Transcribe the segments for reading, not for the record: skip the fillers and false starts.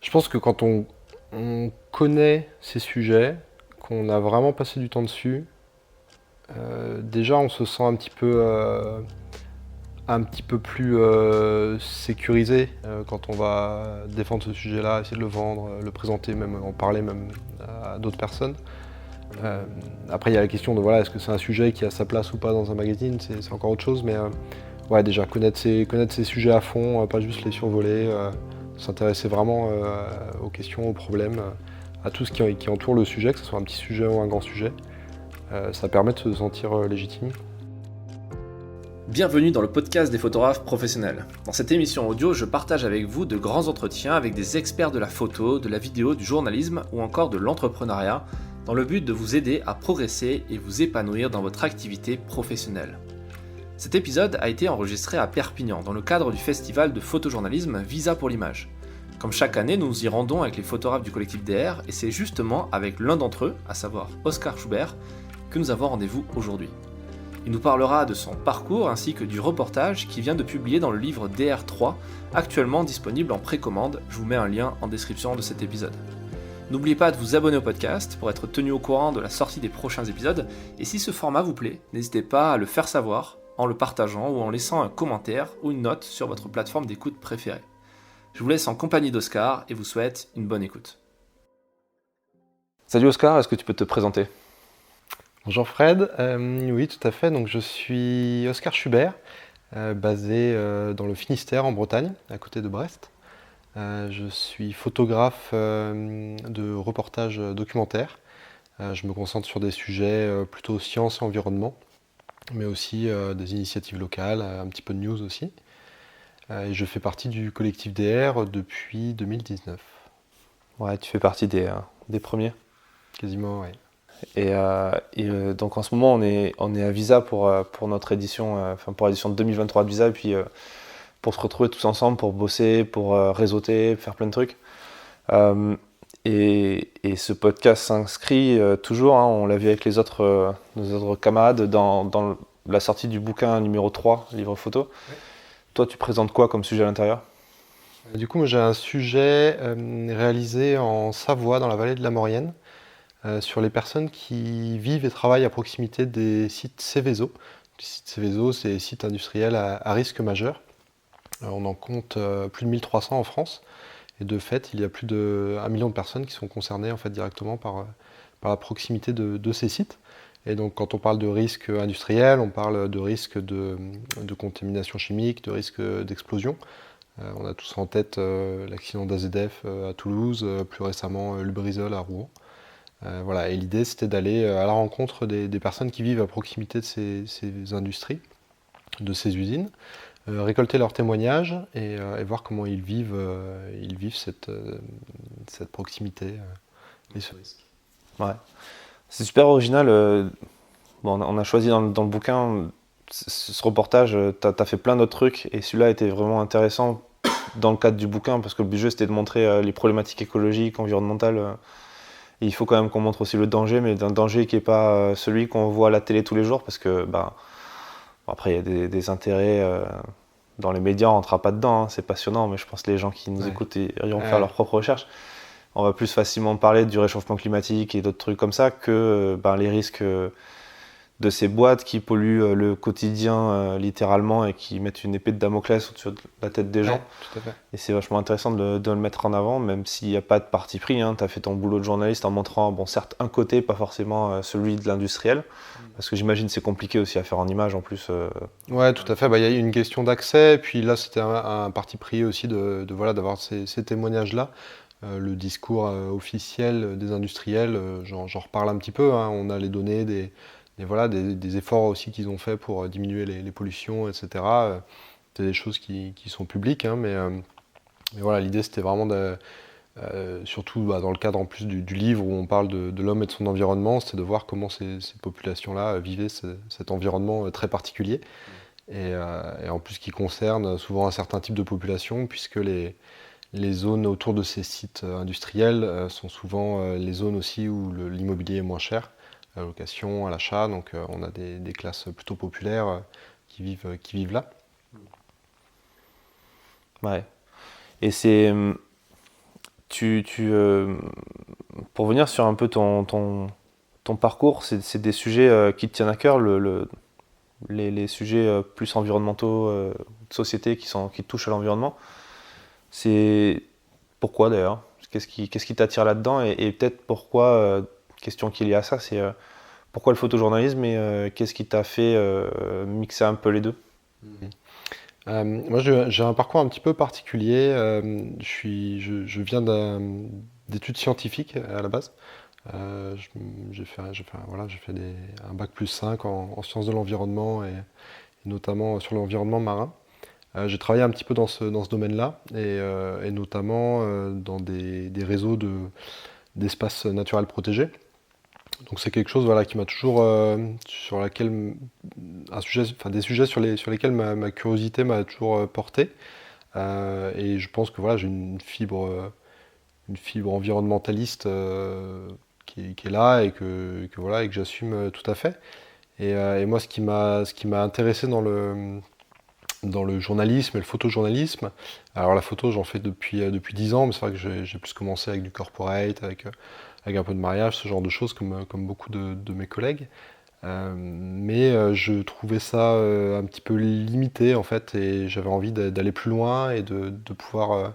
Je pense que quand on connaît ces sujets, qu'on a vraiment passé du temps dessus, déjà on se sent un petit peu plus sécurisé quand on va défendre ce sujet-là, essayer de le vendre, le présenter, même en parler même à d'autres personnes. Euh, Après il y a la question de voilà, est-ce que c'est un sujet qui a sa place ou pas dans un magazine, c'est encore autre chose, mais ouais, déjà connaître ces sujets à fond, pas juste les survoler, s'intéresser vraiment aux questions, aux problèmes, à tout ce qui entoure le sujet, que ce soit un petit sujet ou un grand sujet. Ça permet de se sentir légitime. Bienvenue dans le podcast des photographes professionnels. Dans cette émission audio, je partage avec vous de grands entretiens avec des experts de la photo, de la vidéo, du journalisme ou encore de l'entrepreneuriat, dans le but de vous aider à progresser et vous épanouir dans votre activité professionnelle. Cet épisode a été enregistré à Perpignan dans le cadre du festival de photojournalisme Visa pour l'image. Comme chaque année, nous nous y rendons avec les photographes du collectif DR et c'est justement avec l'un d'entre eux, à savoir Oscar Schubert, que nous avons rendez-vous aujourd'hui. Il nous parlera de son parcours ainsi que du reportage qu'il vient de publier dans le livre DR3, actuellement disponible en précommande. Je vous mets un lien en description de cet épisode. N'oubliez pas de vous abonner au podcast pour être tenu au courant de la sortie des prochains épisodes, et si ce format vous plaît, n'hésitez pas à le faire savoir en le partageant ou en laissant un commentaire ou une note sur votre plateforme d'écoute préférée. Je vous laisse en compagnie d'Oscar et vous souhaite une bonne écoute. Salut Oscar, est-ce que tu peux te présenter ? Bonjour Fred, oui tout à fait, donc je suis Oscar Schubert, basé dans le Finistère en Bretagne, à côté de Brest. Je suis photographe de reportage documentaire. Je me concentre sur des sujets plutôt sciences et environnement, mais aussi des initiatives locales, un petit peu de news aussi. Et je fais partie du collectif DR depuis 2019. Ouais, tu fais partie des premiers. Quasiment, oui. Donc en ce moment on est à Visa pour notre édition, pour l'édition de 2023 de Visa, et puis pour se retrouver tous ensemble, pour bosser, pour réseauter, faire plein de trucs. Et ce podcast s'inscrit toujours, hein, on l'a vu avec nos autres camarades, dans la sortie du bouquin numéro 3, livre photo. Oui. Toi, tu présentes quoi comme sujet à l'intérieur ? Du coup, moi, j'ai un sujet réalisé en Savoie, dans la vallée de la Maurienne, sur les personnes qui vivent et travaillent à proximité des sites Seveso. Les sites Seveso, c'est des sites industriels à risque majeur. On en compte plus de 1300 en France. Et de fait, il y a plus de 1 million de personnes qui sont concernées en fait, directement par la proximité de ces sites. Et donc quand on parle de risque industriel, on parle de risque de contamination chimique, de risque d'explosion. On a tous en tête l'accident d'AZF à Toulouse, plus récemment Lubrizol à Rouen. Voilà. Et l'idée c'était d'aller à la rencontre des personnes qui vivent à proximité de ces industries, de ces usines, récolter leurs témoignages et voir comment ils vivent cette proximité et ce risque. Ouais. C'est super original. Bon, on a choisi dans le bouquin ce reportage, tu as fait plein d'autres trucs, et celui-là était vraiment intéressant dans le cadre du bouquin, parce que le but c'était de montrer les problématiques écologiques, environnementales. Et il faut quand même qu'on montre aussi le danger, mais d'un danger qui n'est pas celui qu'on voit à la télé tous les jours, parce que après il y a des intérêts dans les médias, on ne rentrera pas dedans, hein, c'est passionnant, mais je pense que les gens qui nous écoutent iront faire leurs propres recherches. On va plus facilement parler du réchauffement climatique et d'autres trucs comme ça que les risques de ces boîtes qui polluent le quotidien littéralement, et qui mettent une épée de Damoclès au-dessus de la tête des gens. Tout à fait. Et c'est vachement intéressant de le mettre en avant, même s'il n'y a pas de parti pris. Hein. Tu as fait ton boulot de journaliste en montrant, certes, un côté, pas forcément celui de l'industriel, parce que j'imagine que c'est compliqué aussi à faire en image en plus. Ouais, tout à fait. Il y a eu une question d'accès, et puis là c'était un parti pris aussi d'avoir ces témoignages-là. Le discours officiel des industriels, j'en reparle un petit peu, hein. On a les données des efforts aussi qu'ils ont fait pour diminuer les pollutions, etc. C'est des choses qui sont publiques, hein, mais voilà, l'idée c'était vraiment surtout dans le cadre en plus du livre où on parle de l'homme et de son environnement, c'était de voir comment ces populations-là vivaient cet environnement très particulier, et en plus qui concerne souvent un certain type de population, puisque les zones autour de ces sites industriels sont souvent les zones aussi où l'immobilier est moins cher, à la location, à l'achat, donc on a des classes plutôt populaires qui vivent là. Ouais. Et pour venir sur un peu ton parcours, c'est des sujets qui te tiennent à cœur, les sujets plus environnementaux, de société qui touchent à l'environnement. C'est pourquoi d'ailleurs? Qu'est-ce qui t'attire là-dedans et peut-être pourquoi, question qui est liée à ça, c'est pourquoi le photojournalisme et qu'est-ce qui t'a fait mixer un peu les deux? Moi, j'ai un parcours un petit peu particulier. Je viens d'études scientifiques à la base. J'ai fait un bac+5 en sciences de l'environnement et notamment sur l'environnement marin. J'ai travaillé un petit peu dans ce domaine-là et notamment dans des réseaux d'espaces naturels protégés. Donc c'est quelque chose voilà, qui m'a toujours sur laquelle des sujets sur lesquels ma curiosité m'a toujours porté. Et je pense que voilà, j'ai une fibre environnementaliste qui est là et voilà, et que j'assume tout à fait. Et moi, ce qui m'a intéressé dans le journalisme et le photojournalisme, alors la photo, j'en fais depuis 10 ans, mais c'est vrai que j'ai plus commencé avec du corporate, avec un peu de mariage, ce genre de choses, comme beaucoup de mes collègues. Mais je trouvais ça un petit peu limité, en fait, et j'avais envie d'aller plus loin et de pouvoir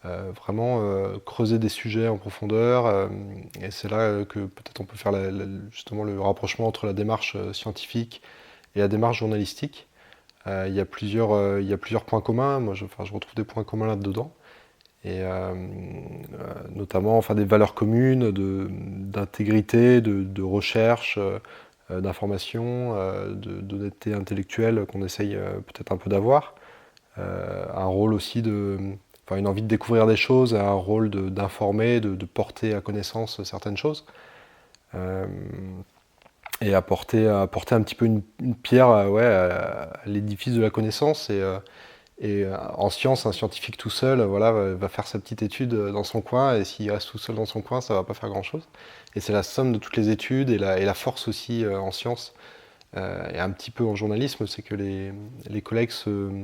vraiment creuser des sujets en profondeur. Et c'est là que peut-être on peut faire justement le rapprochement entre la démarche scientifique et la démarche journalistique. Il y a plusieurs points communs. Moi, je retrouve des points communs là-dedans. Et notamment des valeurs communes d'intégrité, de recherche, d'information, d'honnêteté intellectuelle qu'on essaye peut-être un peu d'avoir. Un rôle aussi une envie de découvrir des choses, un rôle d'informer, de porter à connaissance certaines choses. Et apporter un petit peu une pierre à l'édifice de la connaissance. Et en science, un scientifique tout seul va faire sa petite étude dans son coin, et s'il reste tout seul dans son coin, ça va pas faire grand-chose. Et c'est la somme de toutes les études et la force aussi en science et un petit peu en journalisme, c'est que les collègues se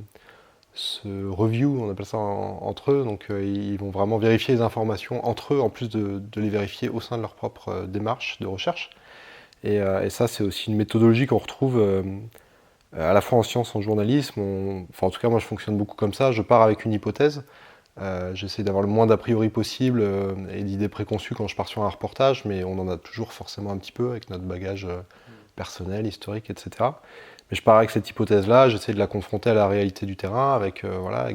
review, on appelle ça entre eux, donc ils vont vraiment vérifier les informations entre eux, en plus de les vérifier au sein de leur propre démarche de recherche. Et ça, c'est aussi une méthodologie qu'on retrouve à la fois en science, en journalisme. En tout cas, moi, je fonctionne beaucoup comme ça. Je pars avec une hypothèse. J'essaie d'avoir le moins d'a priori possible et d'idées préconçues quand je pars sur un reportage, mais on en a toujours forcément un petit peu avec notre bagage personnel, historique, etc. Mais je pars avec cette hypothèse-là, j'essaie de la confronter à la réalité du terrain, avec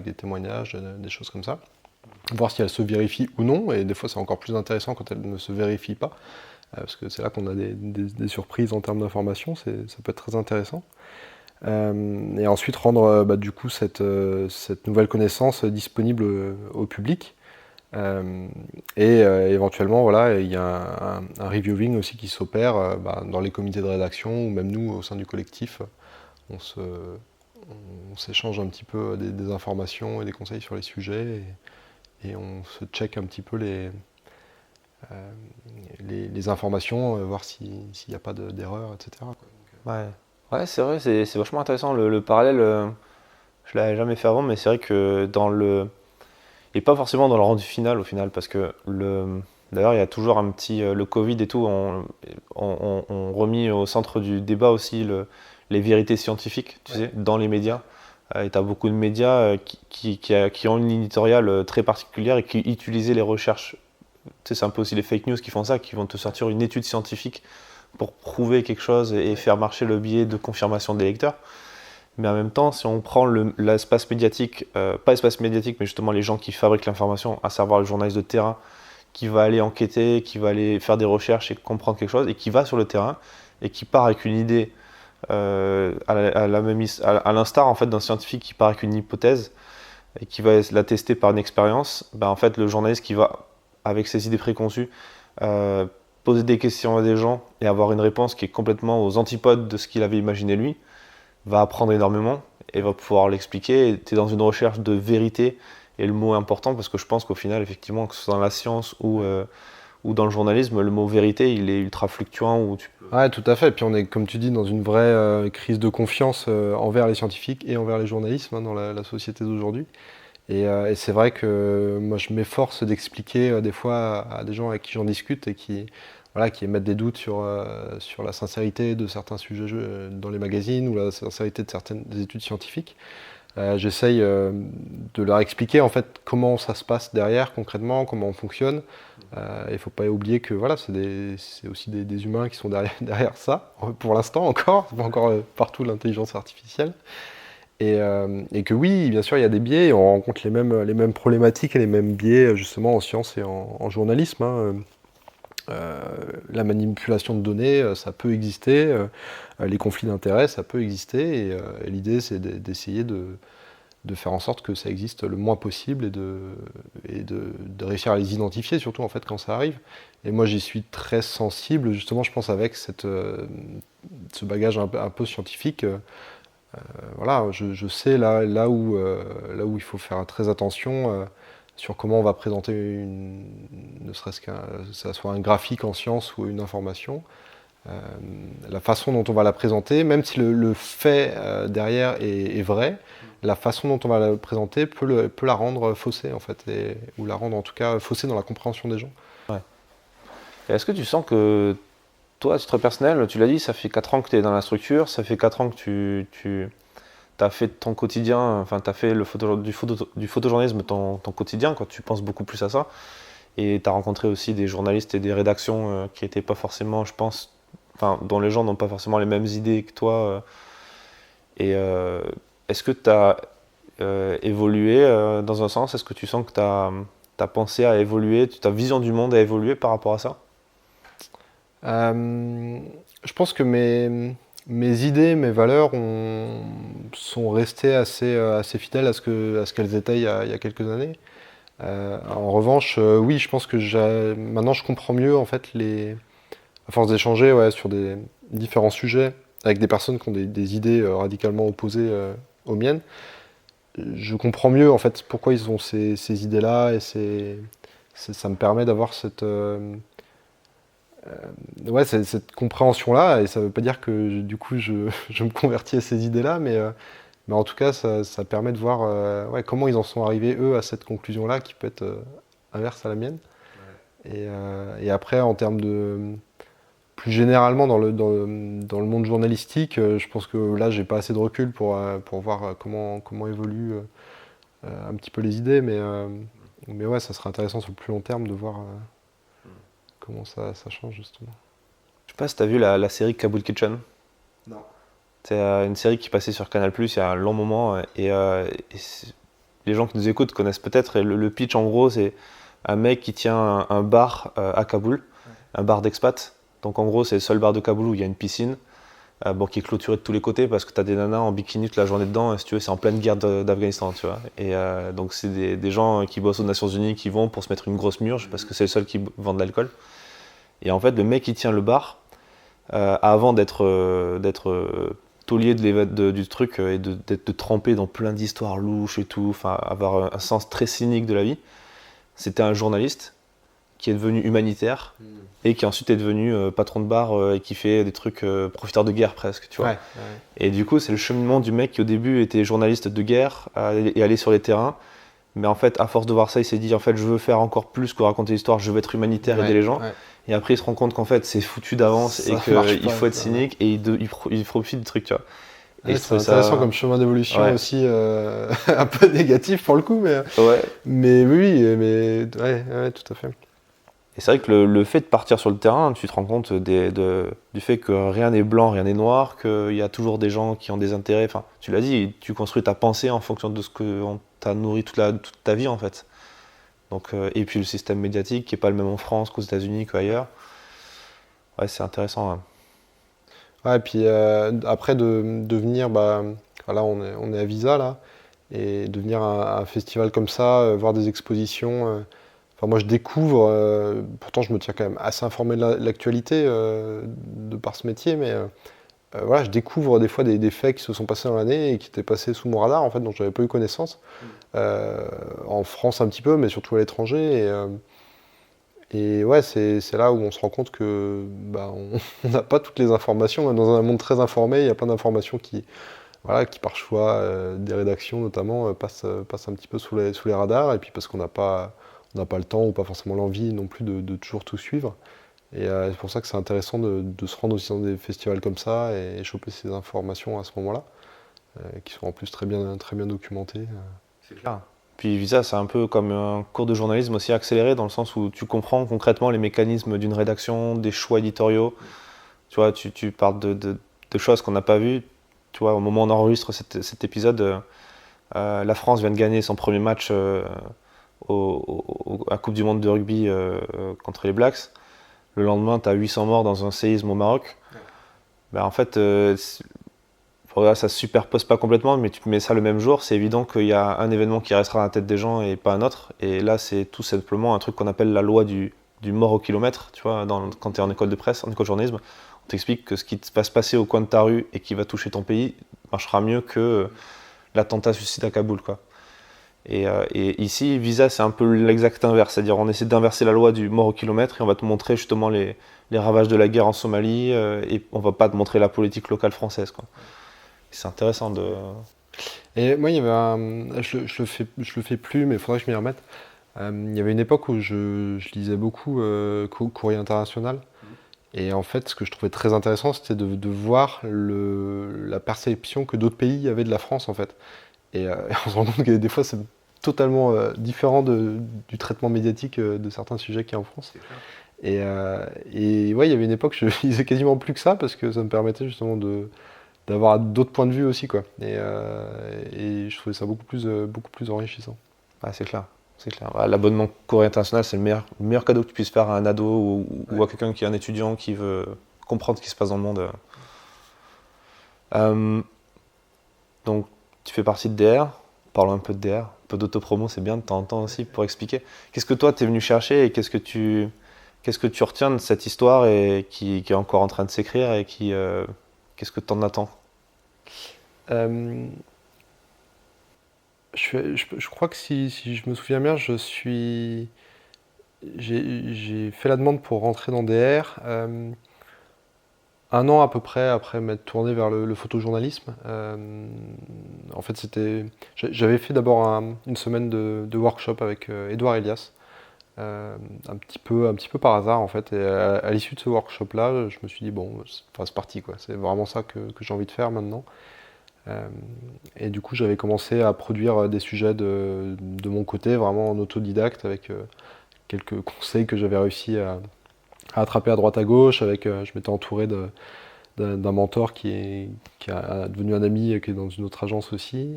des témoignages, des choses comme ça. Voir si elle se vérifie ou non, et des fois c'est encore plus intéressant quand elle ne se vérifie pas, parce que c'est là qu'on a des surprises en termes d'information, ça peut être très intéressant. Et ensuite rendre du coup cette nouvelle connaissance disponible au public. Et éventuellement, voilà, il y a un reviewing aussi qui s'opère dans les comités de rédaction, ou même nous, au sein du collectif, on s'échange un petit peu des informations et des conseils sur les sujets, et on se check un petit peu les informations, voir s'il n'y a pas d'erreur, etc. Ouais. Ouais, c'est vrai, c'est vachement intéressant. Le parallèle, je l'avais jamais fait avant, mais c'est vrai que et pas forcément dans le rendu final au final, parce que d'ailleurs il y a toujours un petit, le Covid et tout, on remis au centre du débat aussi les vérités scientifiques, tu sais, dans les médias. Et tu as beaucoup de médias qui ont une ligne éditoriale très particulière et qui utilisaient les recherches. Tu sais, c'est un peu aussi les fake news qui font ça, qui vont te sortir une étude scientifique pour prouver quelque chose et faire marcher le biais de confirmation des lecteurs. Mais en même temps, si on prend l'espace médiatique, pas l'espace médiatique, mais justement les gens qui fabriquent l'information, à savoir le journaliste de terrain, qui va aller enquêter, qui va aller faire des recherches et comprendre quelque chose, et qui va sur le terrain, et qui part avec une idée, à l'instar en fait, d'un scientifique qui part avec une hypothèse, et qui va la tester par une expérience, en fait, le journaliste qui va, avec ses idées préconçues, poser des questions à des gens et avoir une réponse qui est complètement aux antipodes de ce qu'il avait imaginé lui, va apprendre énormément et va pouvoir l'expliquer. Tu es dans une recherche de vérité, et le mot est important parce que je pense qu'au final, effectivement, que ce soit dans la science ou dans le journalisme, le mot vérité, il est ultra fluctuant. Ouais, tout à fait. Et puis on est, comme tu dis, dans une vraie crise de confiance envers les scientifiques et envers les journalistes dans la société d'aujourd'hui. Et c'est vrai que moi je m'efforce d'expliquer des fois à des gens avec qui j'en discute et qui émettent des doutes sur la sincérité de certains sujets dans les magazines ou la sincérité de certaines des études scientifiques. J'essaye de leur expliquer en fait comment ça se passe derrière concrètement, comment on fonctionne. Il ne faut pas oublier que voilà, c'est aussi des humains qui sont derrière ça, pour l'instant encore, c'est pas encore partout l'intelligence artificielle. Et que oui, bien sûr, il y a des biais, et on rencontre les mêmes problématiques et les mêmes biais justement en sciences et en journalisme. La manipulation de données, ça peut exister, les conflits d'intérêts, ça peut exister, et l'idée c'est d'essayer de faire en sorte que ça existe le moins possible et de réussir à les identifier, surtout en fait quand ça arrive. Et moi j'y suis très sensible, justement je pense avec ce bagage un peu scientifique. Voilà, je sais là où il faut faire très attention sur comment on va présenter ne serait-ce que ça soit un graphique en science ou une information. La façon dont on va la présenter, même si le fait derrière est vrai, la façon dont on va la présenter peut la rendre faussée en fait, ou la rendre en tout cas faussée dans la compréhension des gens. Ouais. Et est-ce que tu sens que toi, à titre personnel, tu l'as dit, ça fait 4 ans que tu es dans la structure, ça fait 4 ans que tu as fait de ton quotidien, enfin tu as fait du photojournalisme ton quotidien, quoi, tu penses beaucoup plus à ça. Et tu as rencontré aussi des journalistes et des rédactions qui n'étaient pas forcément, je pense, enfin, dont les gens n'ont pas forcément les mêmes idées que toi. Est-ce que tu as évolué dans un sens? Est-ce que tu sens que ta pensée a évolué, ta vision du monde a évolué par rapport à ça? Je pense que mes idées, mes valeurs sont restées assez fidèles à ce qu'elles étaient il y a quelques années. En revanche, oui, je pense que maintenant je comprends mieux en fait à force d'échanger sur des différents sujets avec des personnes qui ont des idées radicalement opposées aux miennes. Je comprends mieux en fait pourquoi ils ont ces idées-là, et ça me permet d'avoir cette compréhension-là. Et ça ne veut pas dire que du coup je me convertis à ces idées-là, mais en tout cas ça permet de voir comment ils en sont arrivés eux à cette conclusion-là qui peut être inverse à la mienne. Ouais. Et après en termes plus généralement dans le monde journalistique, je pense que là j'ai pas assez de recul pour voir comment évoluent un petit peu les idées, mais ouais, ça serait intéressant sur le plus long terme de voir comment ça change justement. Je sais pas si tu as vu la série Kabul Kitchen. Non. C'est une série qui passait sur Canal+ il y a un long moment, les gens qui nous écoutent connaissent peut-être. Et le pitch en gros, c'est un mec qui tient un bar à Kaboul, un bar d'expat. Donc en gros, c'est le seul bar de Kaboul où il y a une piscine, qui est clôturée de tous les côtés parce que tu as des nanas en bikini toute la journée dedans. Et si tu veux, c'est en pleine guerre d'Afghanistan, tu vois. Et donc c'est des gens qui bossent aux Nations Unies qui vont pour se mettre une grosse murge parce que c'est le seul qui vend de l'alcool. Et en fait, le mec qui tient le bar, avant d'être taulier du truc et d'être trempé dans plein d'histoires louches et tout, enfin avoir un sens très cynique de la vie, c'était un journaliste qui est devenu humanitaire et qui ensuite est devenu patron de bar et qui fait des trucs profiteur de guerre presque, tu vois. Ouais. Et du coup, c'est le cheminement du mec qui au début était journaliste de guerre et allait sur les terrains. Mais en fait, à force de voir ça, il s'est dit en fait, je veux faire encore plus que raconter l'histoire, je veux être humanitaire, aider les gens. Ouais. Et après, il se rend compte qu'en fait, c'est foutu d'avance et qu'il faut être cynique et il profite du truc, tu vois. Et c'est intéressant comme chemin d'évolution aussi, un peu négatif pour le coup, mais oui, mais tout à fait. Et c'est vrai que le fait de partir sur le terrain, tu te rends compte du fait que rien n'est blanc, rien n'est noir, qu'il y a toujours des gens qui ont des intérêts. Enfin, tu l'as dit, tu construis ta pensée en fonction de ce qu'on t'a nourri toute ta vie en fait. Donc, et puis le système médiatique qui n'est pas le même en France qu'aux États-Unis qu'ailleurs. Ouais, c'est intéressant. Hein. Ouais, et puis après de venir, là on est à Visa là, et de venir à un festival comme ça, voir des expositions. Moi je découvre, pourtant je me tiens quand même assez informé de l'actualité de par ce métier, mais voilà, je découvre des fois des faits qui se sont passés dans l'année et qui étaient passés sous mon radar en fait, dont j'avais pas eu connaissance. En France un petit peu, mais surtout à l'étranger. Et ouais, c'est là où on se rend compte que on n'a pas toutes les informations. Dans un monde très informé, il y a plein d'informations qui voilà, qui par choix des rédactions notamment passent un petit peu sous les radars, et puis parce qu'on n'a pas le temps ou pas forcément l'envie non plus de toujours tout suivre. Et c'est pour ça que c'est intéressant de se rendre aussi dans des festivals comme ça et choper ces informations à ce moment-là, qui sont en plus très bien documentées. C'est clair. Puis Visa, c'est un peu comme un cours de journalisme aussi accéléré, dans le sens où tu comprends concrètement les mécanismes d'une rédaction, des choix éditoriaux. Tu vois, tu parles de choses qu'on n'a pas vues. Tu vois, au moment où on enregistre cet épisode, la France vient de gagner son premier match à Coupe du Monde de rugby contre les Blacks. Le lendemain, tu as 800 morts dans un séisme au Maroc. Ouais. Ben, en fait, ça se superpose pas complètement, mais tu mets ça le même jour, c'est évident qu'il y a un événement qui restera dans la tête des gens et pas un autre. Et là, c'est tout simplement un truc qu'on appelle la loi du mort au kilomètre. Tu vois, quand tu es en école de presse, en école de journalisme, on t'explique que ce qui va se passer au coin de ta rue et qui va toucher ton pays marchera mieux que l'attentat suicide à Kaboul, quoi. Et ici, Visa, c'est un peu l'exact inverse. C'est-à-dire, on essaie d'inverser la loi du mort au kilomètre et on va te montrer justement les ravages de la guerre en Somalie et on va pas te montrer la politique locale française, quoi. C'est intéressant de... Et moi, il y avait je le fais plus, mais il faudrait que je m'y remette. Il y avait une époque où je lisais beaucoup Courrier International. Et en fait, ce que je trouvais très intéressant, c'était de voir la perception que d'autres pays avaient de la France, en fait. Et on se rend compte que des fois, c'est totalement différent du traitement médiatique de certains sujets qu'il y a en France. Et ouais, il y avait une époque, je lisais quasiment plus que ça, parce que ça me permettait justement d'avoir d'autres points de vue aussi, quoi. Et je trouvais ça beaucoup plus enrichissant. Ah, c'est clair. C'est clair. L'abonnement Courrier International, c'est le meilleur cadeau que tu puisses faire à un ado ou à quelqu'un qui est un étudiant qui veut comprendre ce qui se passe dans le monde. Donc, tu fais partie de DR. Parlons un peu de DR. Un peu d'autopromo, c'est bien de temps en temps aussi pour expliquer. Qu'est-ce que toi, tu es venu chercher et qu'est-ce que tu retiens de cette histoire et qui est encore en train de s'écrire et qu'est-ce que tu en attends? Je crois que si je me souviens bien, j'ai fait la demande pour rentrer dans DR un an à peu près après m'être tourné vers le photojournalisme. En fait, j'avais fait d'abord une semaine de workshop avec Édouard Elias, un petit peu par hasard en fait. Et à l'issue de ce workshop-là, je me suis dit bon, c'est parti quoi. C'est vraiment ça que j'ai envie de faire maintenant. Et du coup, j'avais commencé à produire des sujets de mon côté, vraiment en autodidacte, avec quelques conseils que j'avais réussi à attraper à droite à gauche. Je m'étais entouré d'un mentor qui est devenu un ami, qui est dans une autre agence aussi.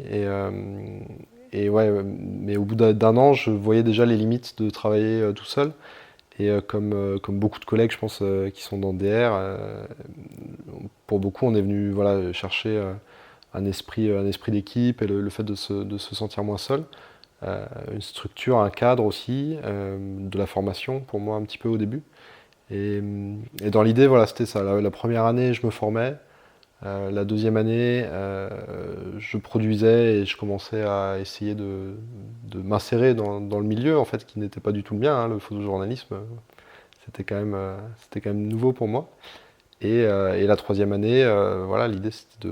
Et ouais, mais au bout d'un an, je voyais déjà les limites de travailler tout seul. Et comme beaucoup de collègues, je pense, qui sont dans DR, pour beaucoup, on est venu voilà, chercher un esprit d'équipe et le fait de se sentir moins seul. Une structure, un cadre aussi, de la formation pour moi un petit peu au début. Et dans l'idée, voilà, c'était ça. La première année, je me formais. La deuxième année, je produisais et je commençais à essayer de m'insérer dans le milieu, en fait, qui n'était pas du tout le mien, hein, le photojournalisme. C'était quand même nouveau pour moi. Et la troisième année, voilà, l'idée c'était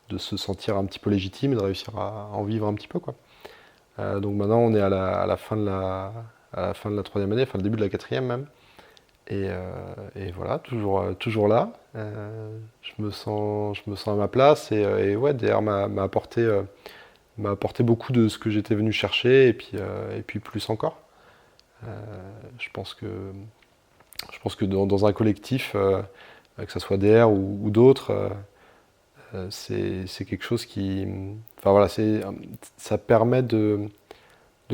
de se sentir un petit peu légitime et de réussir à en vivre un petit peu, quoi. Donc maintenant, on est à la fin à la fin de la troisième année, enfin le début de la quatrième même. Et voilà, toujours là. Je me sens à ma place et ouais, DR m'a apporté beaucoup de ce que j'étais venu chercher et puis plus encore. Euh, je pense que dans un collectif, que ce soit DR ou d'autres, c'est quelque chose qui, enfin voilà, ça permet de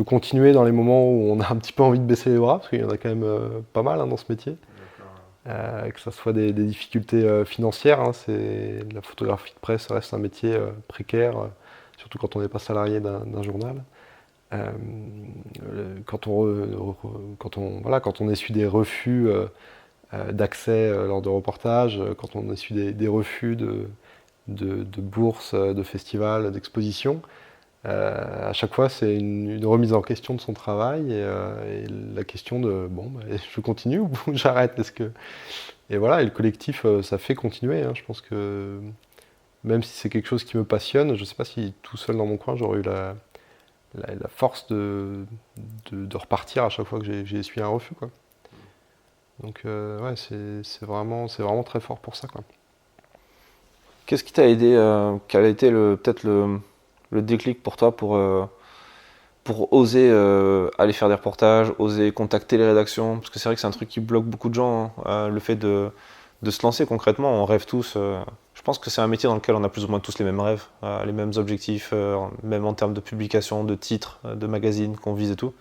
continuer dans les moments où on a un petit peu envie de baisser les bras, parce qu'il y en a quand même pas mal hein, dans ce métier. Que ce soit des difficultés financières, hein, la photographie de presse reste un métier précaire, surtout quand on n'est pas salarié d'un journal. Quand on essuie des refus d'accès lors de reportages, quand on essuie des refus de bourses, de festivals, d'expositions, à chaque fois, c'est une remise en question de son travail et la question de bon, bah, je continue ou j'arrête. Et voilà, et le collectif, ça fait continuer. Hein. Je pense que même si c'est quelque chose qui me passionne, je ne sais pas si tout seul dans mon coin, j'aurais eu la force de repartir à chaque fois que j'ai essuyé un refus, quoi. Donc ouais, c'est vraiment très fort pour ça, quoi. Qu'est-ce qui t'a aidé, quel a été peut-être le déclic pour toi pour oser aller faire des reportages, oser contacter les rédactions? Parce que c'est vrai que c'est un truc qui bloque beaucoup de gens, hein, le fait de se lancer concrètement. On rêve tous. Je pense que c'est un métier dans lequel on a plus ou moins tous les mêmes rêves, les mêmes objectifs, même en termes de publication, de titres, de magazines qu'on vise et tout.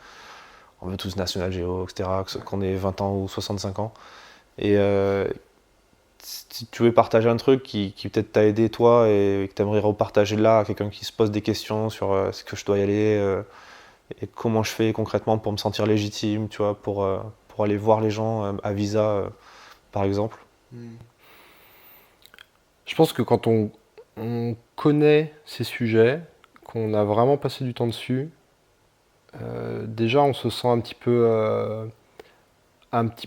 On veut tous National Geo, etc., qu'on ait 20 ans ou 65 ans. Et si tu veux partager un truc qui peut-être t'a aidé toi et que tu aimerais repartager là à quelqu'un qui se pose des questions sur est-ce que je dois y aller et comment je fais concrètement pour me sentir légitime, tu vois, pour aller voir les gens à visa, par exemple. Je pense que quand on connaît ces sujets, qu'on a vraiment passé du temps dessus, déjà on se sent un petit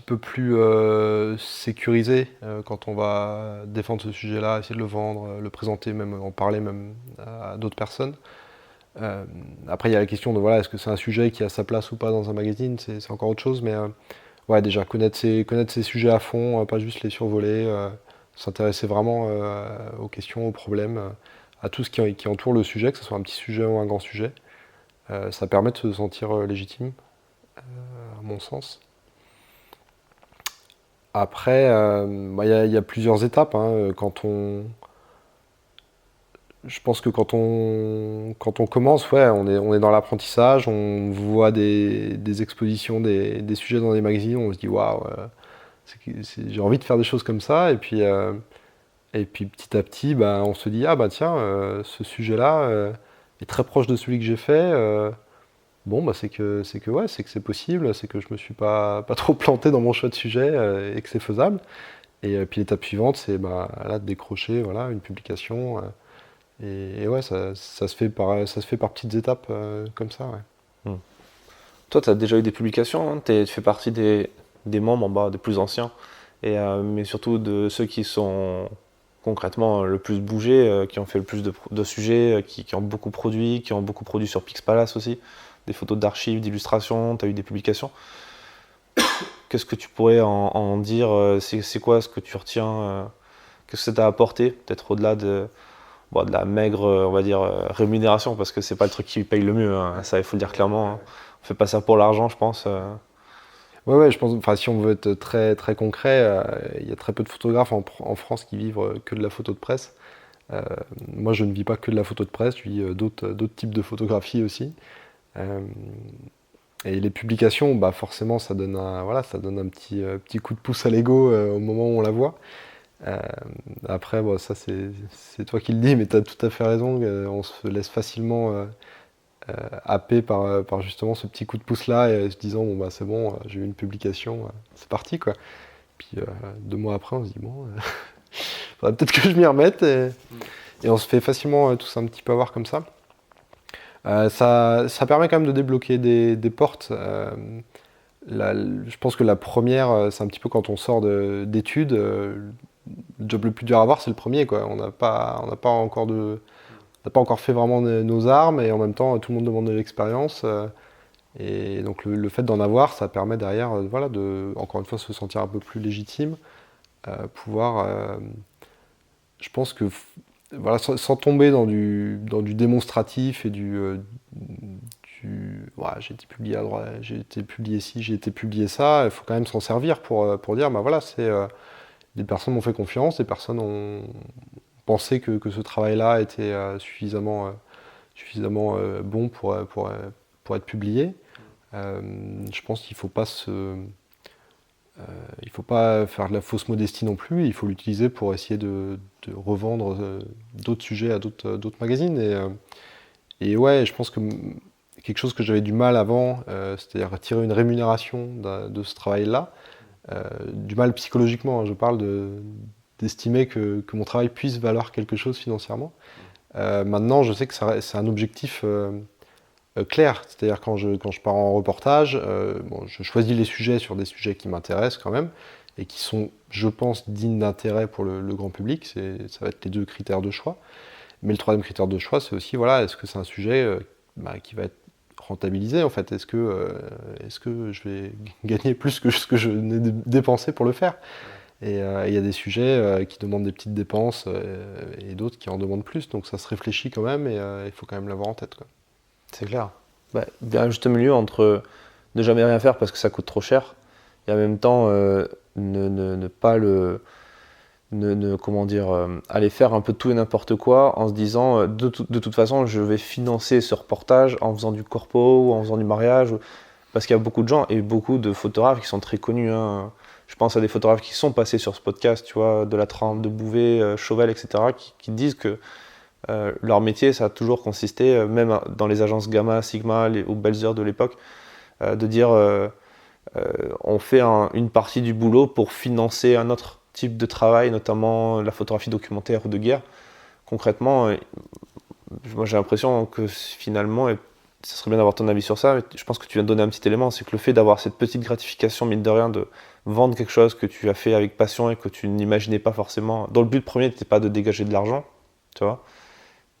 peu plus sécurisé quand on va défendre ce sujet-là, essayer de le vendre, le présenter, même en parler même à d'autres personnes. Après, il y a la question de voilà, est-ce que c'est un sujet qui a sa place ou pas dans un magazine, c'est encore autre chose, mais ouais, déjà connaître ces sujets à fond, pas juste les survoler, s'intéresser vraiment aux questions, aux problèmes, à tout ce qui entoure le sujet, que ce soit un petit sujet ou un grand sujet. Ça permet de se sentir légitime, à mon sens. Après, bah, il y a plusieurs étapes, hein. Je pense que quand on commence, ouais, on est dans l'apprentissage, on voit des expositions, des sujets dans des magazines, on se dit waouh, j'ai envie de faire des choses comme ça. Et puis petit à petit, bah, on se dit ah bah tiens, ce sujet-là est très proche de celui que j'ai fait. Bon, bah c'est que c'est possible, c'est que je me suis pas trop planté dans mon choix de sujet et que c'est faisable. Et puis l'étape suivante, c'est bah, là de décrocher voilà, une publication. Et ouais, ça se fait par petites étapes comme ça, ouais. Hmm. Toi, tu as déjà eu des publications, hein, tu fais partie des membres en bas, des plus anciens, mais surtout de ceux qui sont concrètement le plus bougés, qui ont fait le plus de sujets, qui ont beaucoup produit, qui ont beaucoup produit sur Pixpalace aussi, des photos d'archives, d'illustrations, tu as eu des publications. Qu'est-ce que tu pourrais en dire c'est quoi ce que tu retiens qu'est-ce que ça t'a apporté, peut-être au-delà de la maigre, on va dire, rémunération, parce que c'est pas le truc qui paye le mieux, hein. Ça, il faut le dire clairement, hein. On fait pas ça pour l'argent, je pense. Ouais, je pense, enfin, si on veut être très concret, il y a très peu de photographes en France qui vivent que de la photo de presse. Euh, Moi, je ne vis pas que de la photo de presse, je vis d'autres types de photographie aussi. Euh, et les publications, bah, forcément, voilà, ça donne un petit coup de pouce à l'ego au moment où on la voit. Euh, Après, bon, ça, c'est toi qui le dis, mais tu as tout à fait raison. On se laisse facilement happé par justement ce petit coup de pouce là et se disant bon bah c'est bon, j'ai eu une publication, c'est parti quoi. Puis 2 mois après on se dit bon, faudrait peut-être que je m'y remette et on se fait facilement tous un petit peu avoir comme ça. Ça permet quand même de débloquer des portes. Je pense que la première, c'est un petit peu quand on sort d'études, le job le plus dur à avoir c'est le premier quoi. On n'a pas encore fait vraiment nos armes et en même temps tout le monde demande de l'expérience. Et donc le fait d'en avoir, ça permet derrière, voilà, encore une fois, se sentir un peu plus légitime, pouvoir, je pense que, voilà, sans tomber dans du démonstratif et ouais, j'ai été publié à droite, j'ai été publié ci, j'ai été publié ça, il faut quand même s'en servir pour dire, bah voilà, des personnes m'ont fait confiance, des personnes ont pensé que ce travail-là était suffisamment bon pour être publié. Je pense qu'il il faut pas faire de la fausse modestie non plus. Il faut l'utiliser pour essayer de revendre d'autres sujets à d'autres magazines. Et ouais, je pense que quelque chose que j'avais du mal avant, c'est-à-dire tirer une rémunération de ce travail-là, du mal psychologiquement, hein, je parle d'estimer que mon travail puisse valoir quelque chose financièrement. Maintenant, je sais que c'est un objectif clair, c'est-à-dire quand je pars en reportage, bon, je choisis les sujets sur des sujets qui m'intéressent quand même, et qui sont, je pense, dignes d'intérêt pour le grand public. Ça va être les 2 critères de choix. Mais le 3e critère de choix, c'est aussi, voilà, est-ce que c'est un sujet qui va être rentabilisé en fait? Est-ce que je vais gagner plus que ce que je n'ai dépensé pour le faire? Et il y a des sujets qui demandent des petites dépenses et d'autres qui en demandent plus. Donc ça se réfléchit quand même et il faut quand même l'avoir en tête, quoi. C'est clair. Il y a un juste milieu entre ne jamais rien faire parce que ça coûte trop cher et en même temps ne pas aller faire un peu tout et n'importe quoi en se disant de toute façon je vais financer ce reportage en faisant du corpo ou en faisant du mariage, parce qu'il y a beaucoup de gens et beaucoup de photographes qui sont très connus, hein. Je pense à des photographes qui sont passés sur ce podcast, tu vois, de la trempe, de Bouvet, Chauvel, etc., qui disent que leur métier, ça a toujours consisté, même dans les agences Gamma, Sigma, aux belles heures de l'époque, de dire on fait une partie du boulot pour financer un autre type de travail, notamment la photographie documentaire ou de guerre. Concrètement, moi j'ai l'impression que finalement, et ça serait bien d'avoir ton avis sur ça, mais je pense que tu viens de donner un petit élément, c'est que le fait d'avoir cette petite gratification, mine de rien, de vendre quelque chose que tu as fait avec passion et que tu n'imaginais pas forcément, dont le but premier n'était pas de dégager de l'argent, tu vois,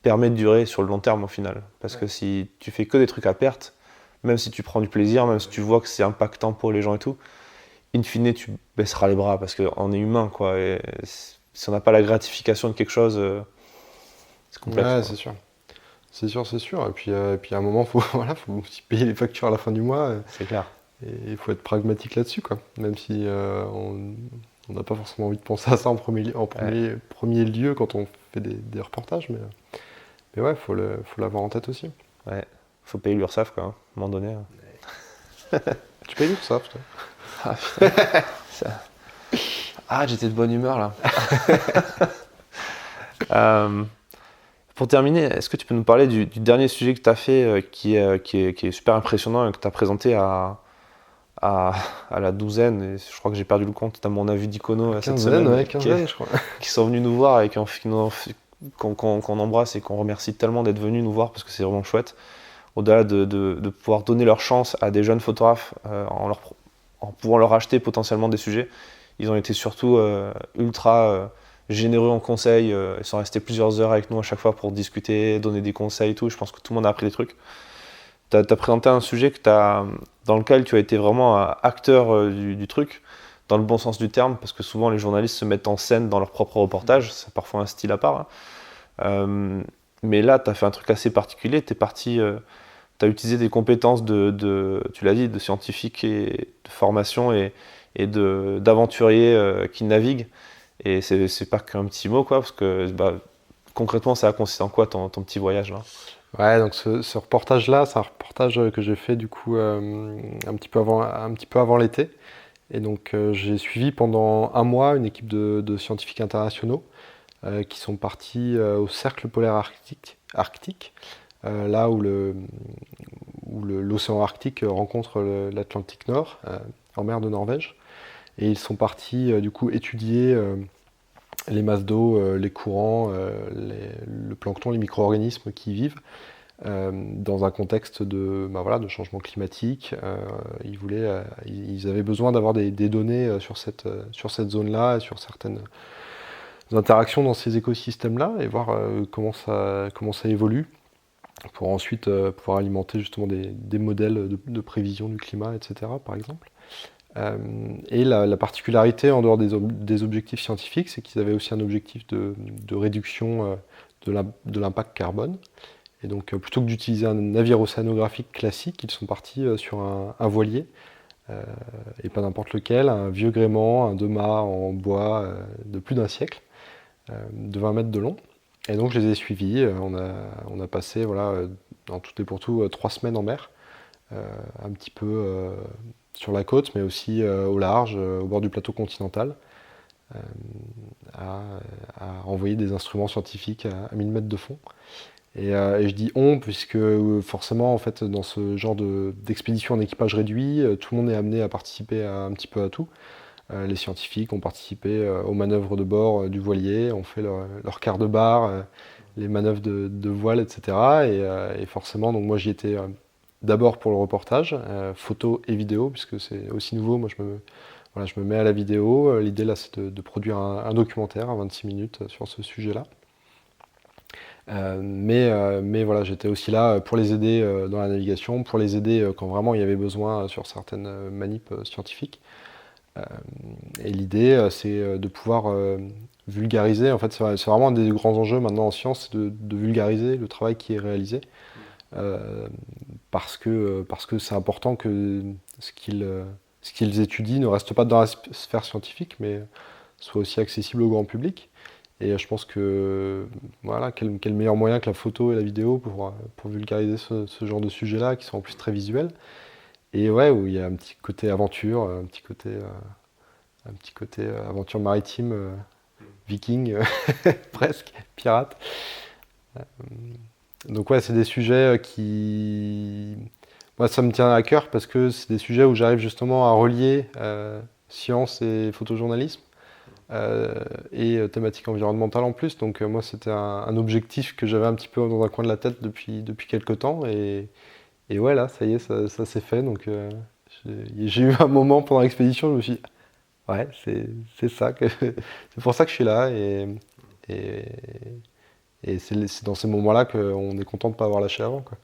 permet de durer sur le long terme au final. Parce que si tu fais que des trucs à perte, même si tu prends du plaisir, même si tu vois que c'est impactant pour les gens et tout, in fine tu baisseras les bras parce qu'on est humain, quoi. Et si on n'a pas la gratification de quelque chose, c'est complexe. Ouais, c'est sûr. C'est sûr. Et puis à un moment, faut aussi payer les factures à la fin du mois. C'est clair. Et il faut être pragmatique là-dessus, quoi. Même si on n'a pas forcément envie de penser à ça en premier lieu quand on fait des reportages. Mais ouais, faut l'avoir en tête aussi. Ouais, faut payer l'URSSAF, quoi, hein, à un moment donné. Hein. Tu payes l'URSSAF, toi? Ah putain. Ah, j'étais de bonne humeur là. Pour terminer, est-ce que tu peux nous parler du dernier sujet que tu as fait qui est super impressionnant et que tu as présenté à la douzaine, et je crois que j'ai perdu le compte, tu as mon avis d'icono cette semaine, ouais, quinzaine, je crois. Qui sont venus nous voir et qu'on embrasse et qu'on remercie tellement d'être venus nous voir parce que c'est vraiment chouette. Au-delà de pouvoir donner leur chance à des jeunes photographes en pouvant leur acheter potentiellement des sujets, ils ont été surtout ultra généreux en conseils. Ils sont restés plusieurs heures avec nous à chaque fois pour discuter, donner des conseils et tout. Je pense que tout le monde a appris des trucs. Tu as présenté un sujet dans lequel tu as été vraiment acteur du truc, dans le bon sens du terme, parce que souvent les journalistes se mettent en scène dans leur propre reportage, c'est parfois un style à part. Hein. Mais là, tu as fait un truc assez particulier, tu as utilisé des compétences tu l'as dit, de scientifique et de formation et d'aventurier qui navigue. Et c'est pas qu'un petit mot, quoi, parce que concrètement, ça a consisté en quoi ton petit voyage là? Ouais, donc ce reportage-là, c'est un reportage que j'ai fait du coup un petit peu avant l'été. Et donc j'ai suivi pendant un mois une équipe de scientifiques internationaux qui sont partis au cercle polaire arctique, là où l'océan Arctique rencontre l'Atlantique Nord, en mer de Norvège. Et ils sont partis du coup étudier les masses d'eau, les courants, le plancton, les micro-organismes qui y vivent dans un contexte de changement climatique. Ils avaient besoin d'avoir des données sur cette zone-là et sur certaines interactions dans ces écosystèmes-là et voir comment ça évolue pour ensuite pouvoir alimenter justement des modèles de prévision du climat, etc. par exemple. Et la particularité, en dehors des objectifs scientifiques, c'est qu'ils avaient aussi un objectif de réduction de l'impact carbone. Et donc, plutôt que d'utiliser un navire océanographique classique, ils sont partis sur un voilier, et pas n'importe lequel, un vieux gréement, un 2-mâts en bois de plus d'un siècle, de 20 mètres de long. Et donc, je les ai suivis. On a passé, en tout et pour tout, 3 semaines en mer, un petit peu sur la côte, mais aussi au large, au bord du plateau continental, à envoyer des instruments scientifiques à 1000 mètres de fond. Et je dis on, puisque forcément, en fait, dans ce genre d'expédition en équipage réduit, tout le monde est amené à participer un petit peu à tout. Les scientifiques ont participé aux manœuvres de bord du voilier, ont fait leur quart de bar, les manœuvres de voile, etc. Et forcément, donc moi j'y étais d'abord pour le reportage, photo et vidéo, puisque c'est aussi nouveau. Moi voilà, je me mets à la vidéo. L'idée là, c'est de produire un documentaire à 26 minutes sur ce sujet-là. Mais voilà, j'étais aussi là pour les aider dans la navigation, pour les aider quand vraiment il y avait besoin sur certaines manips scientifiques. Et l'idée, c'est de pouvoir vulgariser. En fait, c'est vraiment un des grands enjeux maintenant en science, c'est de vulgariser le travail qui est réalisé. Parce que c'est important que ce qu'ils étudient ne reste pas dans la sphère scientifique, mais soit aussi accessible au grand public. Et je pense que voilà, quel meilleur moyen que la photo et la vidéo pour vulgariser ce genre de sujets-là, qui sont en plus très visuels. Et ouais, où il y a un petit côté aventure, un petit côté aventure maritime, viking, presque, pirate. Donc ouais, c'est des sujets qui... Moi, ça me tient à cœur parce que c'est des sujets où j'arrive justement à relier science et photojournalisme. Et thématique environnementale en plus. Donc moi, c'était un objectif que j'avais un petit peu dans un coin de la tête depuis quelques temps. Et ouais, là, ça y est, ça s'est fait. Donc j'ai eu un moment pendant l'expédition, je me suis dit, ouais, c'est ça, c'est pour ça que je suis là. Et c'est dans ces moments-là qu'on est content de ne pas avoir lâché avant, quoi.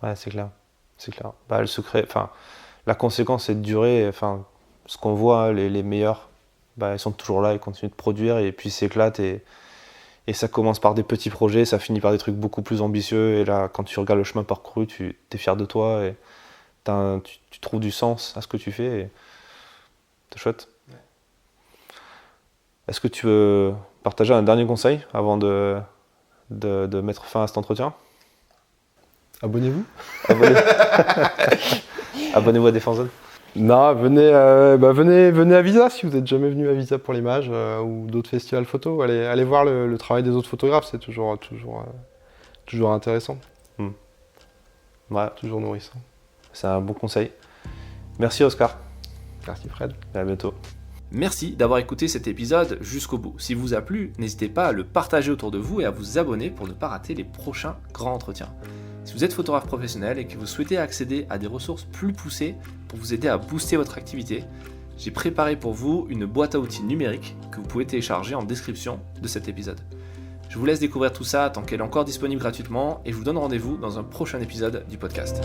Ouais, c'est clair. C'est clair. Bah, le secret, enfin, la conséquence, c'est de durer. Enfin, ce qu'on voit, hein, les meilleurs, bah, ils sont toujours là, ils continuent de produire et puis ils s'éclatent. Et ça commence par des petits projets, ça finit par des trucs beaucoup plus ambitieux. Et là, quand tu regardes le chemin parcouru, tu es fier de toi et tu trouves du sens à ce que tu fais. Et c'est chouette. Ouais. Est-ce que tu veux partager un dernier conseil avant de mettre fin à cet entretien ? Abonnez-vous. Abonnez-vous à Défense Zone. Non, venez à Visa si vous n'êtes jamais venu à Visa pour l'image ou d'autres festivals photo. Allez voir le travail des autres photographes, c'est toujours intéressant. Ouais. Toujours nourrissant. C'est un bon conseil. Merci Oscar. Merci Fred. Et à bientôt. Merci d'avoir écouté cet épisode jusqu'au bout. S'il vous a plu, n'hésitez pas à le partager autour de vous et à vous abonner pour ne pas rater les prochains grands entretiens. Si vous êtes photographe professionnel et que vous souhaitez accéder à des ressources plus poussées pour vous aider à booster votre activité, j'ai préparé pour vous une boîte à outils numérique que vous pouvez télécharger en description de cet épisode. Je vous laisse découvrir tout ça tant qu'elle est encore disponible gratuitement et je vous donne rendez-vous dans un prochain épisode du podcast.